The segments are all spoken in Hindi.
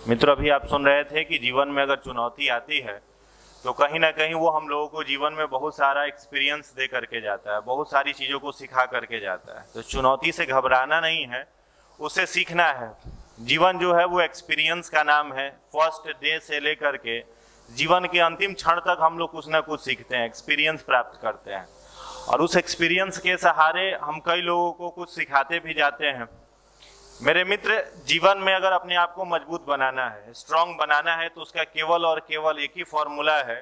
मित्रों, अभी आप सुन रहे थे कि जीवन में अगर चुनौती आती है तो कहीं ना कहीं वो हम लोगों को जीवन में बहुत सारा एक्सपीरियंस दे करके जाता है, बहुत सारी चीज़ों को सिखा करके जाता है। तो चुनौती से घबराना नहीं है, उससे सीखना है। जीवन जो है वो एक्सपीरियंस का नाम है। फर्स्ट डे से लेकर के जीवन के अंतिम क्षण तक हम लोग कुछ ना कुछ सीखते हैं, एक्सपीरियंस प्राप्त करते हैं, और उस एक्सपीरियंस के सहारे हम कई लोगों को कुछ सिखाते भी जाते हैं। मेरे मित्र, जीवन में अगर अपने आप को मजबूत बनाना है, स्ट्रांग बनाना है, तो उसका केवल और केवल एक ही फॉर्मूला है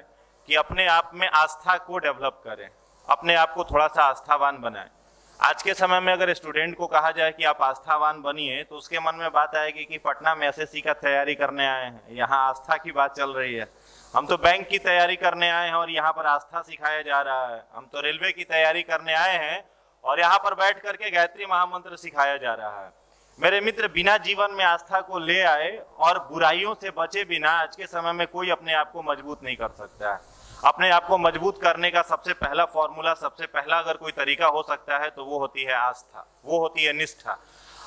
कि अपने आप में आस्था को डेवलप करें, अपने आप को थोड़ा सा आस्थावान बनाएं। आज के समय में अगर स्टूडेंट को कहा जाए कि आप आस्थावान बनिए, तो उसके मन में बात आएगी कि पटना में एसएससी का तैयारी करने आए हैं, यहाँ आस्था की बात चल रही है। हम तो बैंक की तैयारी करने आए हैं और यहाँ पर आस्था सिखाया जा रहा है। हम तो रेलवे की तैयारी करने आए हैं और यहाँ पर बैठ करके गायत्री महामंत्र सिखाया जा रहा है। मेरे मित्र, बिना जीवन में आस्था को ले आए और बुराइयों से बचे बिना आज के समय में कोई अपने आप को मजबूत नहीं कर सकता है। अपने आप को मजबूत करने का सबसे पहला फॉर्मूला, सबसे पहला अगर कोई तरीका हो सकता है तो वो होती है आस्था, वो होती है निष्ठा।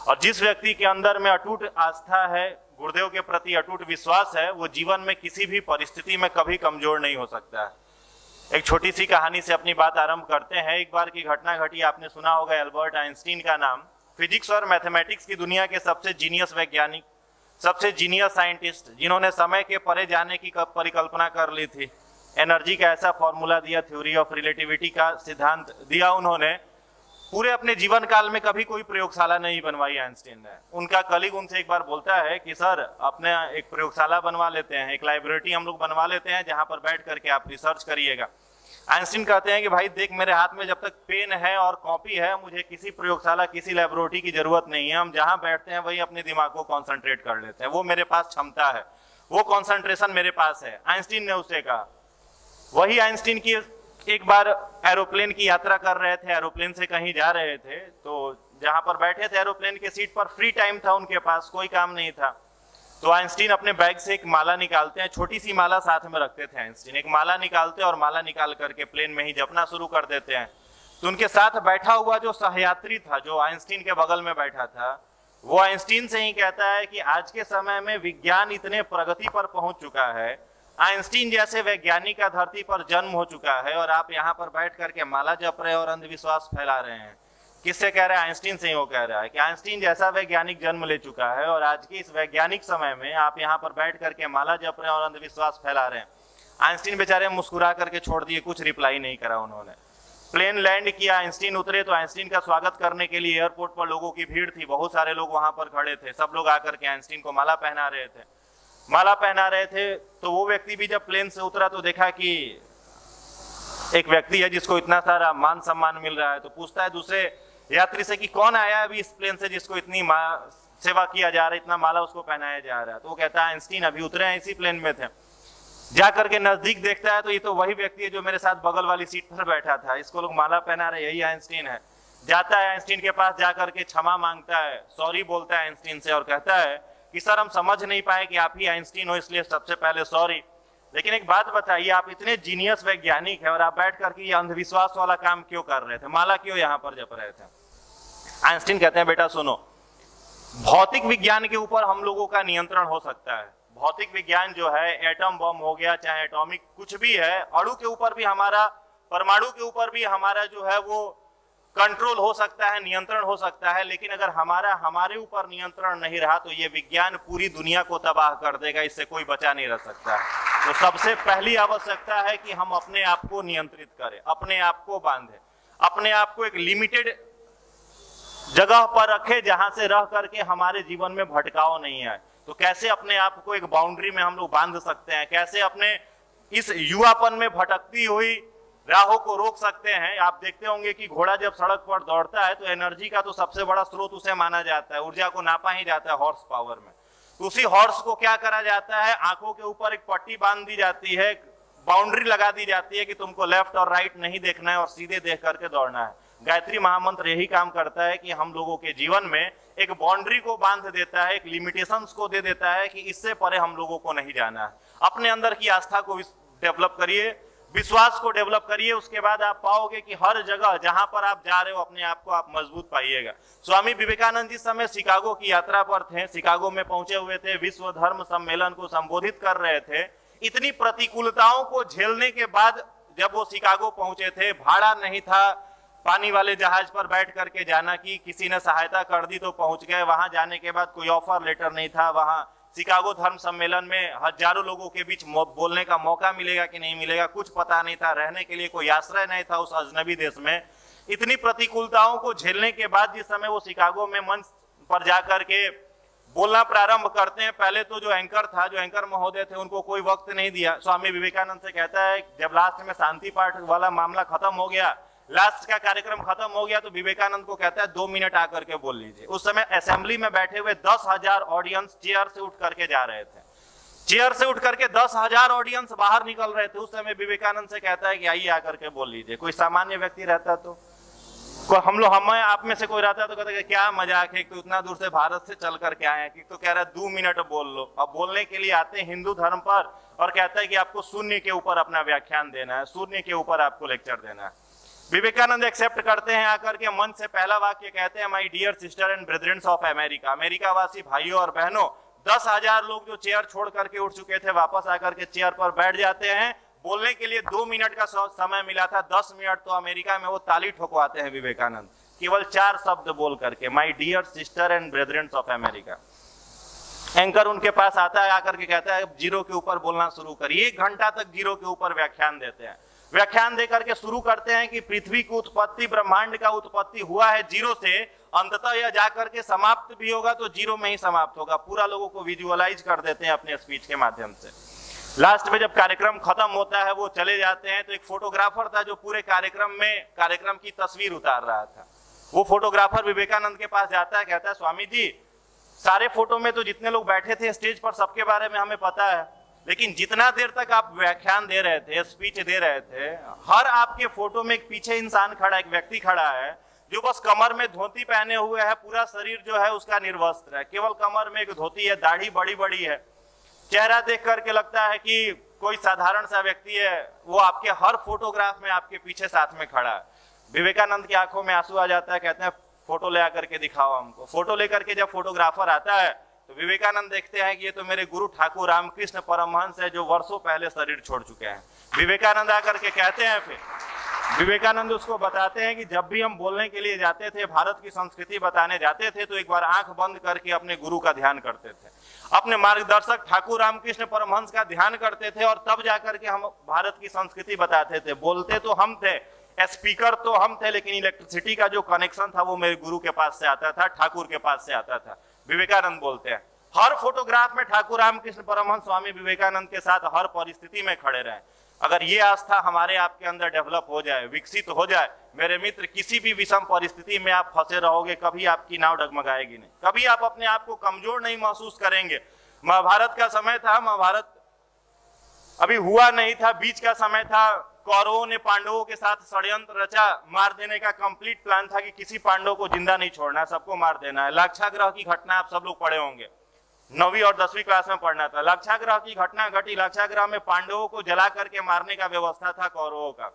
और जिस व्यक्ति के अंदर में अटूट आस्था है, गुरुदेव के प्रति अटूट विश्वास है, वो जीवन में किसी भी परिस्थिति में कभी कमजोर नहीं हो सकता है। एक छोटी सी कहानी से अपनी बात आरंभ करते हैं। एक बार की घटना घटी, आपने सुना होगा एल्बर्ट आइंस्टीन का नाम। फिजिक्स और मैथमेटिक्स की दुनिया के सबसे जीनियस वैज्ञानिक, सबसे जीनियस साइंटिस्ट, जिन्होंने समय के परे जाने की परिकल्पना कर ली थी। एनर्जी का ऐसा फॉर्मूला दिया, थ्योरी ऑफ रिलेटिविटी का सिद्धांत दिया उन्होंने। पूरे अपने जीवन काल में कभी कोई प्रयोगशाला नहीं बनवाई आइंस्टीन ने। उनका कलीग उनसे एक बार बोलता है कि सर, अपने एक प्रयोगशाला बनवा लेते हैं, एक लाइब्रेरी हम लोग बनवा लेते हैं जहां पर बैठ करके आप रिसर्च करिएगा। आइंस्टीन कहते हैं कि भाई देख, मेरे हाथ में जब तक पेन है और कॉपी है, मुझे किसी प्रयोगशाला, किसी लैबोरेटरी की जरूरत नहीं है। हम जहां बैठते हैं वही अपने दिमाग को कॉन्सेंट्रेट कर लेते हैं, वो मेरे पास क्षमता है, वो कॉन्सेंट्रेशन मेरे पास है। आइंस्टीन ने उससे कहा। वही आइंस्टीन की एक बार एरोप्लेन की यात्रा कर रहे थे, एरोप्लेन से कहीं जा रहे थे, तो जहां पर बैठे थे एरोप्लेन के सीट पर, फ्री टाइम था उनके पास, कोई काम नहीं था। तो आइंस्टीन अपने बैग से एक माला निकालते हैं, छोटी सी माला साथ में रखते थे आइंस्टीन। एक माला निकालते और माला निकाल करके प्लेन में ही जपना शुरू कर देते हैं। तो उनके साथ बैठा हुआ जो सहयात्री था, जो आइंस्टीन के बगल में बैठा था, वो आइंस्टीन से ही कहता है कि आज के समय में विज्ञान इतने प्रगति पर पहुंच चुका है, आइंस्टीन जैसे वैज्ञानिक का धरती पर जन्म हो चुका है, और आप यहाँ पर बैठ करके माला जप रहे और अंधविश्वास फैला रहे हैं। किससे कह रहा है? आइंस्टीन से ही वो कह रहा है कि आइंस्टीन जैसा वैज्ञानिक जन्म ले चुका है और आज के इस वैज्ञानिक समय में आप यहाँ पर बैठ करके माला जप रहे हैं और अंधविश्वास फैला रहे हैं। आइंस्टीन बेचारे मुस्कुरा करके छोड़ दिए, कुछ रिप्लाई नहीं करा उन्होंने। प्लेन लैंड किया, आइंस्टीन उतरे, तो आइंस्टीन का स्वागत करने के लिए एयरपोर्ट पर लोगों की भीड़ थी, बहुत सारे लोग वहां पर खड़े थे। सब लोग आकर के आइंस्टीन को माला पहना रहे थे। माला पहना रहे थे तो वो व्यक्ति भी जब प्लेन से उतरा तो देखा कि एक व्यक्ति है जिसको इतना सारा मान सम्मान मिल रहा है, तो पूछता है दूसरे यात्री से कि कौन आया अभी इस प्लेन से जिसको इतनी सेवा किया जा रहा है, इतना माला उसको पहनाया जा रहा है। तो वो कहता है आइंस्टीन अभी उतरे हैं, इसी प्लेन में थे। जा करके नजदीक देखता है तो ये तो वही व्यक्ति है जो मेरे साथ बगल वाली सीट पर बैठा था, इसको लोग माला पहना रहे, यही आइंस्टीन है। जाता है आइंस्टीन के पास, जा करके क्षमा मांगता है, सॉरी बोलता है आइंस्टीन से और कहता है कि सर, हम समझ नहीं पाए कि आप ही आइंस्टीन हो, इसलिए सबसे पहले सॉरी। लेकिन एक बात बताइए, आप इतने जीनियस वैज्ञानिक हैं और आप बैठ करके ये अंधविश्वास वाला काम क्यों कर रहे थे, माला क्यों यहाँ पर जप रहे थे? आइंस्टीन कहते हैं बेटा सुनो, भौतिक विज्ञान के ऊपर हम लोगों का नियंत्रण हो सकता है। भौतिक विज्ञान जो है, एटम बम हो गया, चाहे एटॉमिक कुछ भी है, अणु के ऊपर भी हमारा, परमाणु के ऊपर भी हमारा जो है वो कंट्रोल हो सकता है, नियंत्रण हो सकता है। लेकिन अगर हमारे ऊपर नियंत्रण नहीं रहा तो ये विज्ञान पूरी दुनिया को तबाह कर देगा, इससे कोई बचा नहीं रह सकता है। तो सबसे पहली आवश्यकता है कि हम अपने आप को नियंत्रित करें, अपने आप को बांधें, अपने आप को एक लिमिटेड जगह पर रखें जहां से रह करके हमारे जीवन में भटकाव नहीं आए। तो कैसे अपने आप को एक बाउंड्री में हम लोग बांध सकते हैं, कैसे अपने इस युवापन में भटकती हुई राहों को रोक सकते हैं? आप देखते होंगे कि घोड़ा जब सड़क पर दौड़ता है तो एनर्जी का तो सबसे बड़ा स्रोत उसे माना जाता है, ऊर्जा को नापा ही जाता है हॉर्स पावर में। तो उसी हॉर्स को क्या करा जाता है, आंखों के ऊपर एक पट्टी बांध दी जाती है, बाउंड्री लगा दी जाती है कि तुमको लेफ्ट और राइट नहीं देखना है और सीधे देख करके दौड़ना है। गायत्री महामंत्र यही काम करता है कि हम लोगों के जीवन में एक बाउंड्री को बांध देता है, एक लिमिटेशंस को दे देता है कि इससे परे हम लोगों को नहीं जाना है। अपने अंदर की आस्था को डेवलप करिए, विश्वास को डेवलप करिए, उसके बाद आप पाओगे कि हर जगह जहां पर आप जा रहे हो अपने आप को आप मजबूत पाइएगा। स्वामी विवेकानंद जिस समय शिकागो की यात्रा पर थे, शिकागो में पहुंचे हुए थे, विश्व धर्म सम्मेलन को संबोधित कर रहे थे, इतनी प्रतिकूलताओं को झेलने के बाद जब वो शिकागो पहुंचे थे, भाड़ा नहीं था पानी वाले जहाज पर बैठ करके जाना की, किसी ने सहायता कर दी तो पहुंच गए। वहां जाने के बाद कोई ऑफर लेटर नहीं था, वहां शिकागो धर्म सम्मेलन में हजारों लोगों के बीच बोलने का मौका मिलेगा कि नहीं मिलेगा कुछ पता नहीं था, रहने के लिए कोई आश्रय नहीं था उस अजनबी देश में। इतनी प्रतिकूलताओं को झेलने के बाद जिस समय वो शिकागो में मंच पर जाकर के बोलना प्रारंभ करते हैं, पहले तो जो एंकर महोदय थे उनको कोई वक्त नहीं दिया। स्वामी विवेकानंद से कहता है जब लास्ट में शांति पाठ वाला मामला खत्म हो गया, लास्ट का कार्यक्रम खत्म हो गया, तो विवेकानंद को कहता है 2 मिनट आकर के बोल लीजिए। उस समय असेंबली में बैठे हुए 10,000 ऑडियंस चेयर से उठ करके जा रहे थे, चेयर से उठ करके 10,000 ऑडियंस बाहर निकल रहे थे। उस समय विवेकानंद से कहता है कि आइए आकर के बोल लीजिए। कोई सामान्य व्यक्ति रहता तो हम आप में से कोई रहता तो कहता है क्या मजाक है, तो इतना दूर से भारत से चल करके आए हैं, कि तो कह रहा है 2 मिनट बोल लो। अब बोलने के लिए आते हैं हिंदू धर्म पर और कहता है कि आपको शून्य के ऊपर अपना व्याख्यान देना है, शून्य के ऊपर आपको लेक्चर देना है। विवेकानंद एक्सेप्ट करते हैं, आकर के मंच से पहला वाक्य कहते हैं, my dear sister and brethren of America, America वासी भाइयों और बहनों। 10,000 लोग जो चेयर छोड़ करके उठ चुके थे वापस आकर के चेयर पर बैठ जाते हैं। बोलने के लिए 2 मिनट का समय मिला था, 10 मिनट तो अमेरिका में वो ताली ठोकवाते हैं विवेकानंद, केवल 4 शब्द बोल करके, my dear sister and brethren of America. Anchor उनके पास आता है, आकर के कहता है जीरो के ऊपर बोलना शुरू करिए। 1 घंटा तक जीरो के ऊपर व्याख्यान देते हैं। व्याख्यान देकर के शुरू करते हैं कि पृथ्वी की उत्पत्ति, ब्रह्मांड का उत्पत्ति हुआ है जीरो से, अंततः यह जाकर के समाप्त भी होगा तो जीरो में ही समाप्त होगा। पूरा लोगों को विजुअलाइज कर देते हैं अपने स्पीच के माध्यम से। लास्ट में जब कार्यक्रम खत्म होता है, वो चले जाते हैं, तो एक फोटोग्राफर था जो पूरे कार्यक्रम की तस्वीर उतार रहा था। वो फोटोग्राफर विवेकानंद के पास जाता है, कहता है स्वामी जी सारे फोटो में तो जितने लोग बैठे थे स्टेज पर सबके बारे में हमें पता है, लेकिन जितना देर तक आप व्याख्यान दे रहे थे, स्पीच दे रहे थे, हर आपके फोटो में एक पीछे इंसान खड़ा, एक व्यक्ति खड़ा है जो बस कमर में धोती पहने हुए है, पूरा शरीर जो है उसका निर्वस्त्र है, केवल कमर में एक धोती है, दाढ़ी बड़ी बड़ी है, चेहरा देख करके लगता है कि कोई साधारण सा व्यक्ति है। वो आपके हर फोटोग्राफ में आपके पीछे साथ में खड़ा है। विवेकानंद की आंखों में आंसू आ जाता है, कहते हैं फोटो ले आकर के दिखाओ हमको। फोटो लेकर के जब फोटोग्राफर आता है तो विवेकानंद देखते हैं कि ये तो मेरे गुरु ठाकुर रामकृष्ण परमहंस है जो वर्षों पहले शरीर छोड़ चुके हैं। विवेकानंद आकर के कहते हैं, फिर विवेकानंद उसको बताते हैं कि जब भी हम बोलने के लिए जाते थे, भारत की संस्कृति बताने जाते थे, तो एक बार आंख बंद करके अपने गुरु का ध्यान करते थे, अपने मार्गदर्शक ठाकुर रामकृष्ण परमहंस का ध्यान करते थे, और तब जाकर के हम भारत की संस्कृति बताते थे। बोलते तो हम थे, स्पीकर तो हम थे, लेकिन इलेक्ट्रिसिटी का जो कनेक्शन था वो मेरे गुरु के पास से आता था, ठाकुर के पास से आता था। विवेकानंद बोलते हैं हर फोटोग्राफ में ठाकुर रामकृष्ण परमहंस स्वामी विवेकानंद के साथ हर परिस्थिति में खड़े रहे। अगर ये आस्था हमारे आपके अंदर डेवलप हो जाए, विकसित हो जाए, मेरे मित्र, किसी भी विषम परिस्थिति में आप फंसे रहोगे, कभी आपकी नाव डगमगाएगी नहीं, कभी आप अपने आप को कमजोर नहीं महसूस करेंगे। महाभारत का समय था, महाभारत अभी हुआ नहीं था, बीच का समय था, कौरवों ने पांडवों के साथ षड्यंत्र रचा, मार देने का कंप्लीट प्लान था कि किसी पांडव को जिंदा नहीं छोड़ना, सबको मार देना है। लाक्षागृह की घटना आप सब लोग पढ़े होंगे, 9वीं और 10वीं क्लास में पढ़ना था। लाक्षागृह की घटना घटी, लाक्षागृह में पांडवों को जला करके मारने का व्यवस्था था कौरवों का।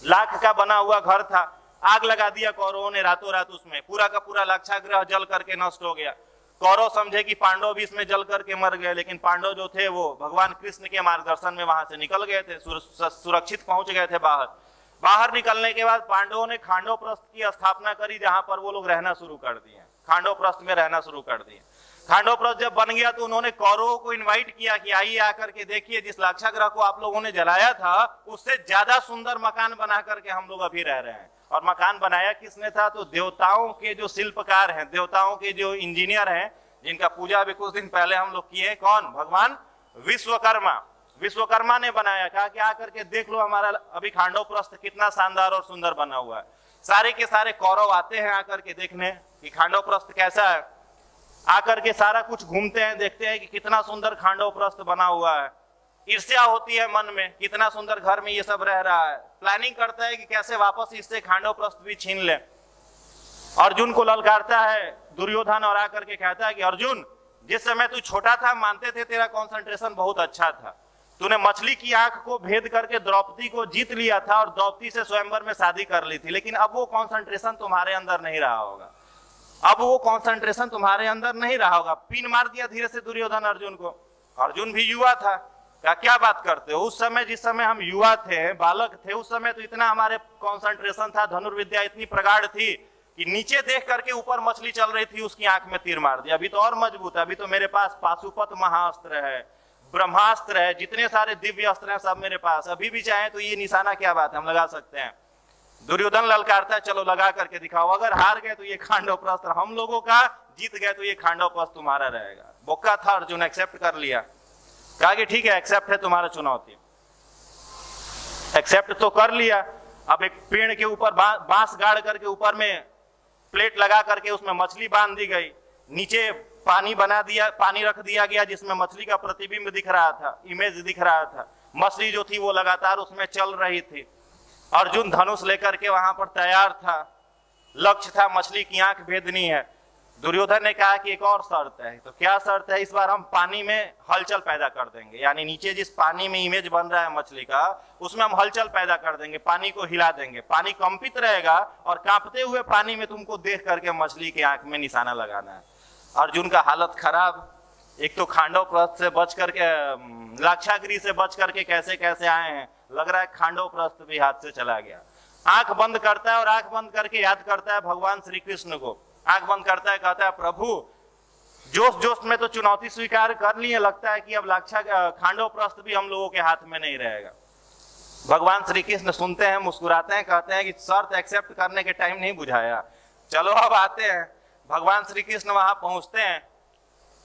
लाख का बना हुआ घर था, आग लगा दिया कौरवों ने रातों रात, उसमें पूरा का पूरा लाक्षागृह जल करके नष्ट हो गया। कौरव समझे कि पांडव भी इसमें जल करके मर गए, लेकिन पांडव जो थे वो भगवान कृष्ण के मार्गदर्शन में वहां से निकल गए थे, सुरक्षित पहुंच गए थे बाहर निकलने के बाद पांडवों ने खांडवप्रस्थ की स्थापना करी, जहां पर वो लोग रहना शुरू कर दिए, खांडवप्रस्थ में रहना शुरू कर दिए। खांडवप्रस्थ जब बन गया तो उन्होंने कौरवों को इनवाइट किया कि आइए आकर के देखिए, जिस लाक्षागृह को आप लोगों ने जलाया था उससे ज्यादा सुंदर मकान बना करके हम लोग अभी रह रहे हैं। और मकान बनाया किसने था? तो देवताओं के जो शिल्पकार हैं, देवताओं के जो इंजीनियर हैं, जिनका पूजा अभी कुछ दिन पहले हम लोग किए, कौन? भगवान विश्वकर्मा। विश्वकर्मा ने बनाया, कहा कि आकर के देख लो हमारा अभी खांडवप्रस्थ कितना शानदार और सुंदर बना हुआ है। सारे के सारे कौरव आते हैं आकर के देखने कि खांडवप्रस्थ कैसा है, आकर के सारा कुछ घूमते हैं, देखते हैं कि कितना सुंदर खांडवप्रस्थ बना हुआ है। ईर्ष्या होती है मन में, कितना सुंदर घर में ये सब रह रहा है। प्लानिंग करता है कि कैसे वापस इससे खांडवप्रस्थ भी छीन ले। अर्जुन को ललकारता है दुर्योधन और आकर के कहता है कि अर्जुन, जिस समय तू छोटा था मानते थे तेरा कंसंट्रेशन बहुत अच्छा था, तूने मछली की आंख को भेद करके द्रौपदी को जीत लिया था और द्रौपदी से स्वयंवर में शादी कर ली थी, लेकिन अब वो कंसंट्रेशन तुम्हारे अंदर नहीं रहा होगा। अब वो कंसंट्रेशन तुम्हारे अंदर नहीं रहा होगा। पिन मार दिया धीरे से दुर्योधन अर्जुन को। अर्जुन भी युवा था। क्या बात करते हो, उस समय जिस समय हम युवा थे, बालक थे, उस समय तो इतना हमारे कंसंट्रेशन था, धनुर्विद्या इतनी प्रगाढ़ थी कि नीचे देख करके ऊपर मछली चल रही थी, उसकी आंख में तीर मार दिया। अभी तो और मजबूत है, अभी तो मेरे पास पाशुपत महाअस्त्र है, ब्रह्मास्त्र है, जितने सारे दिव्य अस्त्र हैं सब मेरे पास। अभी भी चाहे तो ये निशाना क्या बात है, हम लगा सकते हैं। दुर्योधन ललकारता है, चलो लगा करके दिखाओ। अगर हार गए तो ये खांडव प्रस्त्र हम लोगों का, जीत गए तो ये खांडव प्रस्त्र तुम्हारा रहेगा। बोका था अर्जुन, एक्सेप्ट कर लिया, कहा कि ठीक है एक्सेप्ट है तुम्हारा चुनौती, एक्सेप्ट तो कर लिया। अब एक पेड़ के ऊपर बांस गाड़ करके ऊपर में प्लेट लगा करके उसमें मछली बांध दी गई, नीचे पानी बना दिया, पानी रख दिया गया जिसमें मछली का प्रतिबिंब दिख रहा था, इमेज दिख रहा था। मछली जो थी वो लगातार उसमें चल रही थी। अर्जुन धनुष लेकर के वहां पर तैयार था, लक्ष्य था मछली की आंख भेदनी है। दुर्योधन ने कहा कि एक और शर्त है। तो क्या शर्त है, इस बार हम पानी में हलचल पैदा कर देंगे, यानी नीचे जिस पानी में इमेज बन रहा है मछली का, उसमें हम हलचल पैदा कर देंगे, पानी को हिला देंगे, पानी कंपित रहेगा और कांपते हुए पानी में तुमको देख करके मछली की आंख में निशाना लगाना है। अर्जुन का हालत खराब, एक तो खांडव प्रस्थ से बच करके, लाक्षागृह से बच करके कैसे कैसे आए हैं, लग रहा है खांडव प्रस्थ भी हाथ से चला गया। आंख बंद करता है और आंख बंद करके याद करता है भगवान श्री कृष्ण को। आंख बंद करता है, कहता है प्रभु जोश जोश में तो चुनौती स्वीकार कर ली है, लगता है कि अब खांडव प्रस्थ भी हम लोगों के हाथ में नहीं रहेगा। भगवान श्री कृष्ण सुनते हैं, मुस्कुराते हैं, कहते हैं कि शर्त एक्सेप्ट करने के टाइम नहीं बुझाया, चलो अब आते हैं। भगवान श्री कृष्ण वहां पहुंचते हैं।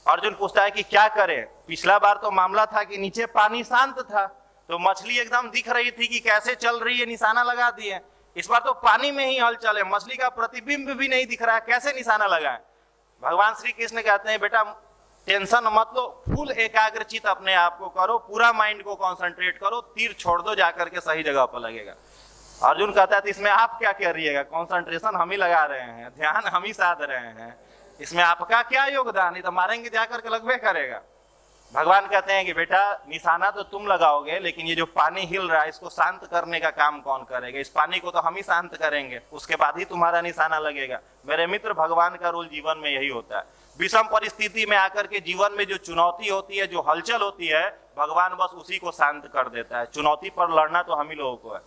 अर्जुन पूछता है कि क्या करें। पिछला बार तो मामला था कि नीचे पानी शांत था, तो मछली एकदम दिख रही थी कि कैसे चल रही है, निशाना लगा दिए। इस बार तो पानी में ही हलचल है, मछली का प्रतिबिंब भी नहीं दिख रहा है, कैसे निशाना लगाएं। भगवान श्री कृष्ण कहते हैं बेटा टेंशन मत लो, फुल एकाग्रचित अपने आप को करो, पूरा माइंड को कंसंट्रेट करो, तीर छोड़ दो, जाकर के सही जगह पर लगेगा। अर्जुन कहता है तो इसमें आप क्या करिएगा, कंसंट्रेशन हम ही लगा रहे हैं, ध्यान हम ही साध रहे हैं, इसमें आपका क्या योगदान, नहीं तो मारेंगे जाकर के लगभग करेगा। भगवान कहते हैं कि बेटा निशाना तो तुम लगाओगे, लेकिन ये जो पानी हिल रहा है इसको शांत करने का काम कौन करेगा, इस पानी को तो हम ही शांत करेंगे, उसके बाद ही तुम्हारा निशाना लगेगा। मेरे मित्र, भगवान का रोल जीवन में यही होता है। विषम परिस्थिति में आकर के जीवन में जो चुनौती होती है, जो हलचल होती है, भगवान बस उसी को शांत कर देता है। चुनौती पर लड़ना तो हम ही लोगों को है,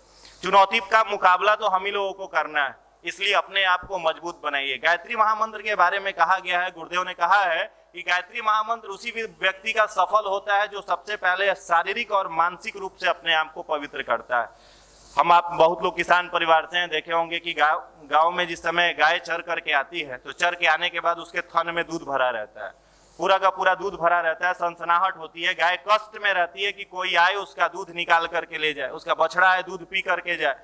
चुनौती का मुकाबला तो हम ही लोगों को करना है, इसलिए अपने आप को मजबूत बनाइए। गायत्री महामंत्र के बारे में कहा गया है, गुरुदेव ने कहा है कि गायत्री महामंत्र उसी व्यक्ति का सफल होता है जो सबसे पहले शारीरिक और मानसिक रूप से अपने आप को पवित्र करता है। हम आप बहुत लोग किसान परिवार से हैं, देखे होंगे कि गांव में जिस समय गाय चर करके आती है तो चर के आने के बाद उसके थन में दूध भरा रहता है, पूरा का पूरा दूध भरा रहता है, सनसनाहट होती है, गाय कष्ट में रहती है कि कोई आए उसका दूध निकाल करके ले जाए, उसका बछड़ा है दूध पी करके जाए,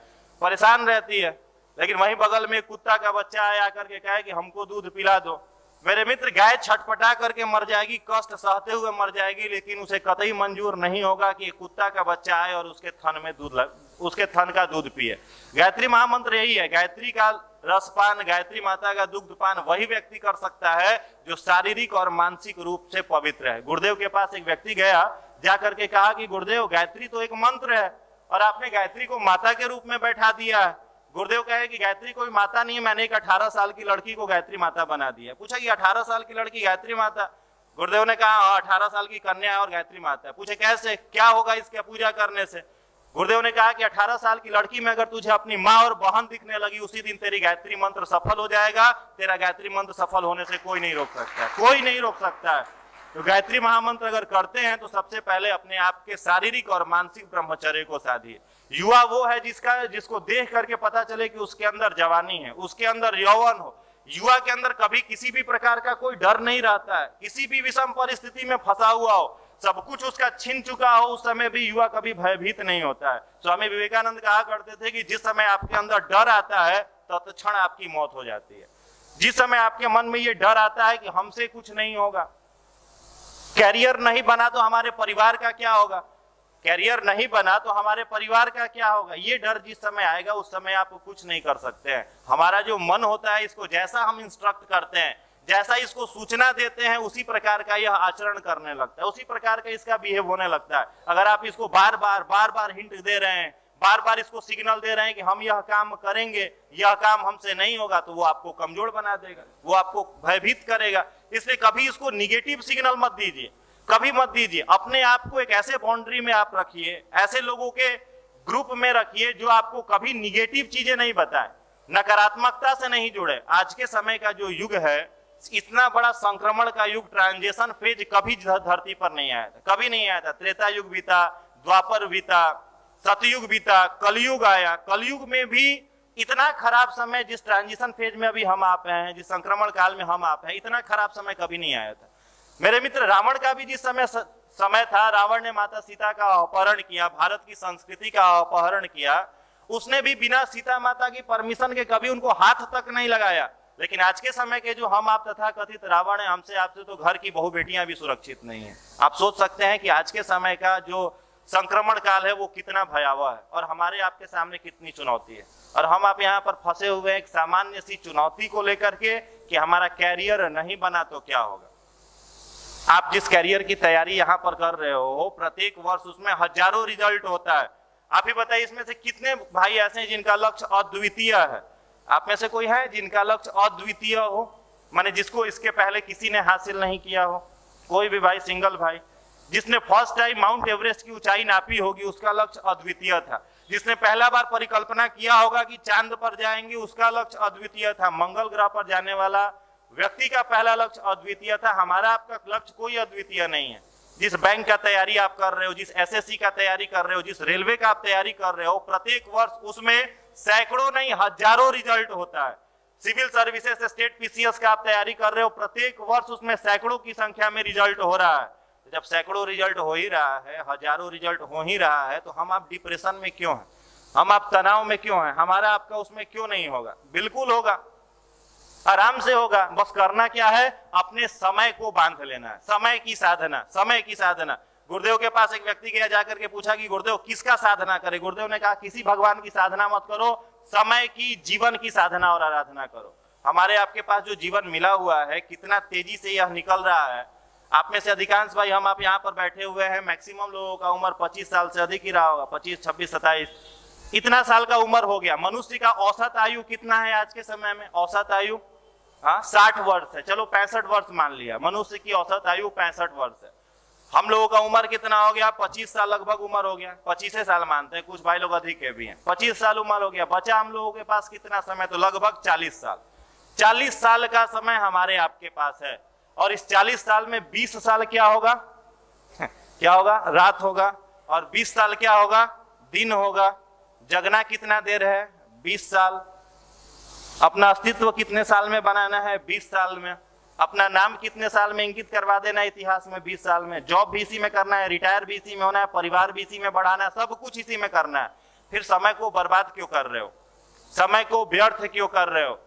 परेशान रहती है। लेकिन वहीं बगल में कुत्ता का बच्चा आया आकर के कहे कि हमको दूध पिला दो। मेरे मित्र, गाय छटपटा करके मर जाएगी, कष्ट सहते हुए मर जाएगी, लेकिन उसे कतई मंजूर नहीं होगा कि कुत्ता का बच्चा आए और उसके थन में उसके थन का दूध पिए। गायत्री महामंत्र यही है, गायत्री का रसपान, गायत्री माता का दुग्धपान वही व्यक्ति कर सकता है जो शारीरिक और मानसिक रूप से पवित्र है। गुरुदेव के पास एक व्यक्ति गया, जाकर के कहा कि गुरुदेव गायत्री तो एक मंत्र है और आपने गायत्री को माता के रूप में बैठा दिया है। गुरुदेव कहे कि गायत्री कोई माता नहीं है, मैंने एक 18 साल की लड़की को गायत्री माता बना दिया। पूछा कि 18 साल की लड़की गायत्री माता? गुरुदेव ने कहा 18 साल की कन्या है और गायत्री माता है। पूछे कैसे, क्या होगा इसके पूजा करने से? गुरुदेव ने कहा कि 18 साल की लड़की में अगर तुझे अपनी माँ और बहन दिखने लगी, उसी दिन तेरी गायत्री मंत्र सफल हो जाएगा। तेरा गायत्री मंत्र सफल होने से कोई नहीं रोक सकता, कोई नहीं रोक सकता है। तो गायत्री महामंत्र अगर करते हैं तो सबसे पहले अपने आप के शारीरिक और मानसिक ब्रह्मचर्य को साधिए। युवा वो है जिसको देख करके पता चले कि उसके अंदर जवानी है, उसके अंदर यौवन हो। युवा के अंदर कभी किसी भी प्रकार का कोई डर नहीं रहता है, किसी भी विषम परिस्थिति में फंसा हुआ हो, सब कुछ उसका छिन चुका हो, उस समय भी युवा कभी भयभीत नहीं होता है। स्वामी विवेकानंद कहा करते थे कि जिस समय आपके अंदर डर आता है तत्क्षण आपकी मौत हो जाती है। जिस समय आपके मन में ये डर आता है कि हमसे कुछ नहीं होगा, कैरियर नहीं बना तो हमारे परिवार का क्या होगा, कैरियर नहीं बना तो हमारे परिवार का क्या होगा, ये डर जिस समय आएगा उस समय आप कुछ नहीं कर सकते हैं। हमारा जो मन होता है, इसको जैसा हम इंस्ट्रक्ट करते हैं, जैसा इसको सूचना देते हैं उसी प्रकार का यह आचरण करने लगता है, उसी प्रकार का इसका बिहेव होने लगता है। अगर आप इसको बार बार हिंट दे रहे हैं, बार बार इसको सिग्नल दे रहे हैं कि हम यह काम करेंगे, यह काम हमसे नहीं होगा, तो वो आपको कमजोर बना देगा, वो आपको भयभीत करेगा। इसलिए कभी इसको निगेटिव सिग्नल मत दीजिए, कभी मत दीजिए। अपने आप को एक ऐसे बाउंड्री में आप रखिए, ऐसे लोगों के ग्रुप में रखिए जो आपको कभी निगेटिव चीजें नहीं बताए, नकारात्मकता से नहीं जुड़े। आज के समय का जो युग है, इतना बड़ा संक्रमण का युग, ट्रांजिशन फेज कभी धरती पर नहीं आया था, कभी नहीं आया था। त्रेता युग बीता, द्वापर बीता, सतयुग बीता, कलयुग आया। कलयुग में भी इतना खराब समय, जिस ट्रांजिशन फेज में अभी हम आप हैं, जिस संक्रमण काल में हम आप हैं, इतना खराब समय कभी नहीं आया था। मेरे मित्र, रावण का भी जिस समय था, रावण ने माता सीता का अपहरण किया, भारत की संस्कृति का अपहरण किया। उसने भी बिना सीता माता की परमिशन के कभी उनको हाथ तक नहीं लगाया। लेकिन आज के समय के जो हम आप तथा कथित रावण है, हमसे आपसे तो घर की बहु बेटियां भी सुरक्षित नहीं है। आप सोच सकते हैं कि आज के समय का जो संक्रमण काल है वो कितना भयावह है और हमारे आपके सामने कितनी चुनौती है। और हम आप यहाँ पर फंसे हुए हैं एक सामान्य सी चुनौती को लेकर के कि हमारा कैरियर नहीं बना तो क्या होगा। आप जिस कैरियर की तैयारी यहाँ पर कर रहे हो, प्रत्येक वर्ष उसमें हजारों रिजल्ट होता है। आप ही बताइए, इसमें से कितने भाई ऐसे हैं जिनका लक्ष्य अद्वितीय है? आप में से कोई है जिनका लक्ष्य अद्वितीय हो, माने जिसको इसके पहले किसी ने हासिल नहीं किया हो? कोई भी भाई, सिंगल भाई जिसने फर्स्ट टाइम माउंट एवरेस्ट की ऊंचाई नापी होगी, उसका लक्ष्य अद्वितीय था। जिसने पहला बार परिकल्पना किया होगा कि चांद पर जाएंगे, उसका लक्ष्य अद्वितीय था। मंगल ग्रह पर जाने वाला व्यक्ति का पहला लक्ष्य अद्वितीय था। हमारा आपका लक्ष्य कोई अद्वितीय नहीं है। जिस बैंक का तैयारी आप कर रहे हो, जिस एसएससी का तैयारी कर रहे हो, जिस रेलवे का आप तैयारी कर रहे हो, प्रत्येक वर्ष उसमें सैकड़ों नहीं हजारों रिजल्ट होता है। सिविल सर्विसेज स्टेट पीसीएस का आप तैयारी कर रहे हो, प्रत्येक वर्ष उसमें सैकड़ों की संख्या में रिजल्ट हो रहा है। जब सैकड़ों रिजल्ट हो ही रहा है, हजारों रिजल्ट हो ही रहा है, तो हम आप डिप्रेशन में क्यों हैं? हम आप तनाव में क्यों हैं? हमारा आपका उसमें क्यों नहीं होगा? बिल्कुल होगा, आराम से होगा। बस करना क्या है? अपने समय को बांध लेना है। समय की साधना, समय की साधना। गुरुदेव के पास एक व्यक्ति गया, जाकर के पूछा कि गुरुदेव किसका साधना करे? गुरुदेव ने कहा किसी भगवान की साधना मत करो, समय की, जीवन की साधना और आराधना करो। हमारे आपके पास जो जीवन मिला हुआ है, कितना तेजी से यह निकल रहा है। आप में से अधिकांश भाई, हम आप यहाँ पर बैठे हुए हैं, मैक्सिमम लोगों का उम्र 25 साल से अधिक ही रहा होगा, 25, 26, 27 इतना साल का उम्र हो गया। मनुष्य का औसत आयु कितना है आज के समय में? औसत आयु 60 वर्ष है। चलो 65 वर्ष मान लिया, मनुष्य की औसत आयु 65 वर्ष है। हम लोगों का उम्र कितना हो गया? 25 साल लगभग उम्र हो गया। 25 साल मानते हैं, कुछ भाई लोग अधिक के भी हैं। 25 साल उम्र हो गया। बचा हम लोगों के पास कितना समय? तो लगभग 40 साल। 40 साल का समय हमारे आपके पास है। और इस 40 साल में 20 साल क्या होगा? क्या होगा? रात होगा। और 20 साल क्या होगा? दिन होगा। जगना कितना देर है? 20 साल। अपना अस्तित्व कितने साल में बनाना है? 20 साल में। अपना नाम कितने साल में इंकित करवा देना है इतिहास में? 20 साल में। जॉब भी इसी में करना है, रिटायर भी इसी में होना है, परिवार भी इसी में बढ़ाना है, सब कुछ इसी में करना है। फिर समय को बर्बाद क्यों कर रहे हो? समय को व्यर्थ क्यों कर रहे हो?